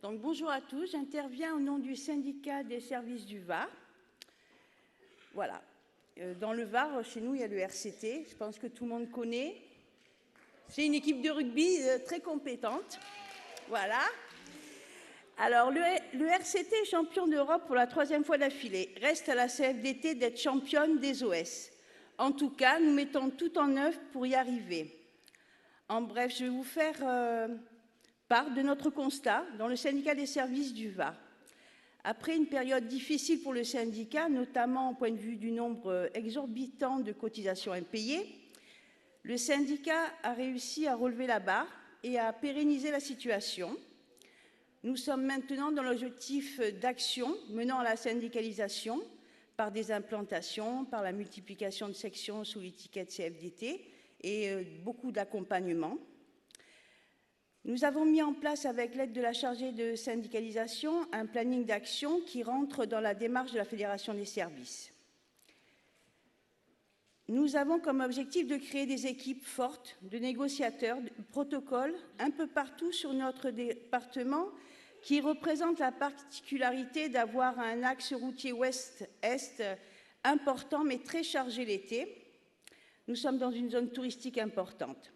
Donc, bonjour à tous, j'interviens au nom du syndicat des services du Var. Voilà, dans le Var, chez nous, il y a le RCT, je pense que tout le monde connaît. C'est une équipe de rugby très compétente. Voilà. Alors, le RCT, champion d'Europe pour la 3e fois d'affilée, reste à la CFDT d'être championne des OS. En tout cas, nous mettons tout en œuvre pour y arriver. En bref, je vais vous faire part de notre constat dans le syndicat des services du Var. Après une période difficile pour le syndicat, notamment au point de vue du nombre exorbitant de cotisations impayées, le syndicat a réussi à relever la barre et à pérenniser la situation. Nous sommes maintenant dans l'objectif d'action menant à la syndicalisation par des implantations, par la multiplication de sections sous l'étiquette CFDT et beaucoup d'accompagnement. Nous avons mis en place, avec l'aide de la chargée de syndicalisation, un planning d'action qui rentre dans la démarche de la Fédération des services. Nous avons comme objectif de créer des équipes fortes de négociateurs, de protocoles, un peu partout sur notre département, qui représentent la particularité d'avoir un axe routier ouest-est important, mais très chargé l'été. Nous sommes dans une zone touristique importante.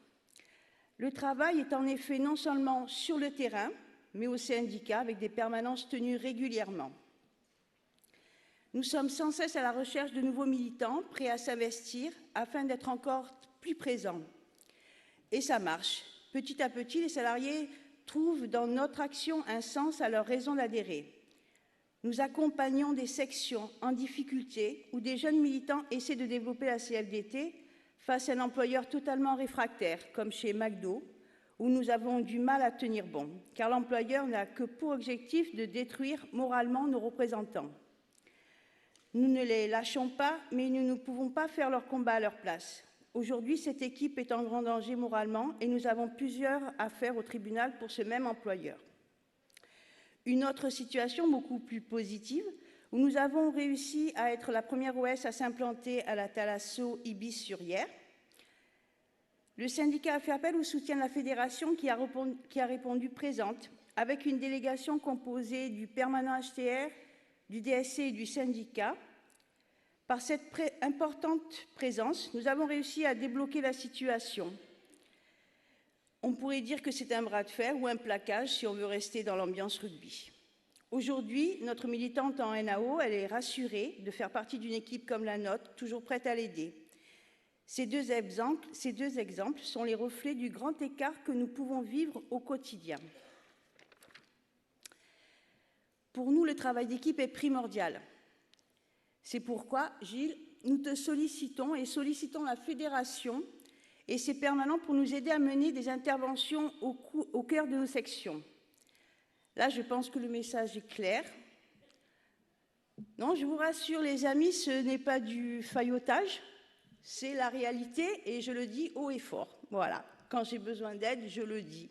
Le travail est en effet non seulement sur le terrain, mais au syndicat, avec des permanences tenues régulièrement. Nous sommes sans cesse à la recherche de nouveaux militants, prêts à s'investir, afin d'être encore plus présents. Et ça marche. Petit à petit, les salariés trouvent dans notre action un sens à leur raison d'adhérer. Nous accompagnons des sections en difficulté où des jeunes militants essaient de développer la CFDT face à un employeur totalement réfractaire, comme chez McDo, où nous avons du mal à tenir bon, car l'employeur n'a que pour objectif de détruire moralement nos représentants. Nous ne les lâchons pas, mais nous ne pouvons pas faire leur combat à leur place. Aujourd'hui, cette équipe est en grand danger moralement et nous avons plusieurs affaires au tribunal pour ce même employeur. Une autre situation beaucoup plus positive, où nous avons réussi à être la première OS à s'implanter à la Thalasso Ibis-sur-Yère. Le syndicat a fait appel au soutien de la fédération qui a répondu présente, avec une délégation composée du permanent HTR, du DSC et du syndicat. Par cette importante présence, nous avons réussi à débloquer la situation. On pourrait dire que c'est un bras de fer ou un plaquage si on veut rester dans l'ambiance rugby. Aujourd'hui, notre militante en NAO, elle est rassurée de faire partie d'une équipe comme la nôtre, toujours prête à l'aider. Ces deux exemples sont les reflets du grand écart que nous pouvons vivre au quotidien. Pour nous, le travail d'équipe est primordial. C'est pourquoi, Gilles, nous te sollicitons et sollicitons la fédération et ses permanents pour nous aider à mener des interventions au cœur de nos sections. Là, je pense que le message est clair. Non, je vous rassure, les amis, ce n'est pas du faillotage, c'est la réalité et je le dis haut et fort. Voilà, quand j'ai besoin d'aide, je le dis.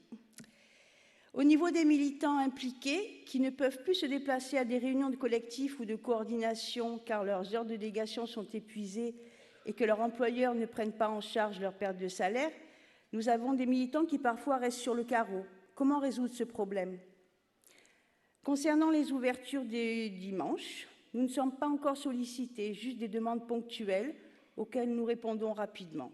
Au niveau des militants impliqués, qui ne peuvent plus se déplacer à des réunions de collectifs ou de coordination car leurs heures de délégation sont épuisées et que leurs employeurs ne prennent pas en charge leur perte de salaire, nous avons des militants qui parfois restent sur le carreau. Comment résoudre ce problème ? Concernant les ouvertures des dimanches, nous ne sommes pas encore sollicités, juste des demandes ponctuelles auxquelles nous répondons rapidement.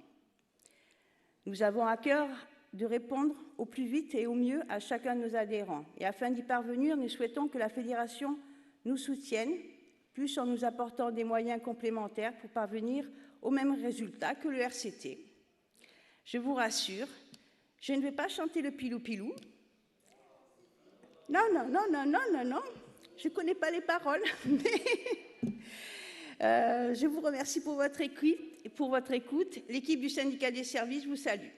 Nous avons à cœur de répondre au plus vite et au mieux à chacun de nos adhérents. Et afin d'y parvenir, nous souhaitons que la Fédération nous soutienne, plus en nous apportant des moyens complémentaires pour parvenir au même résultat que le RCT. Je vous rassure, je ne vais pas chanter le pilou-pilou. Non, je ne connais pas les paroles, mais je vous remercie pour votre écoute. L'équipe du syndicat des services vous salue.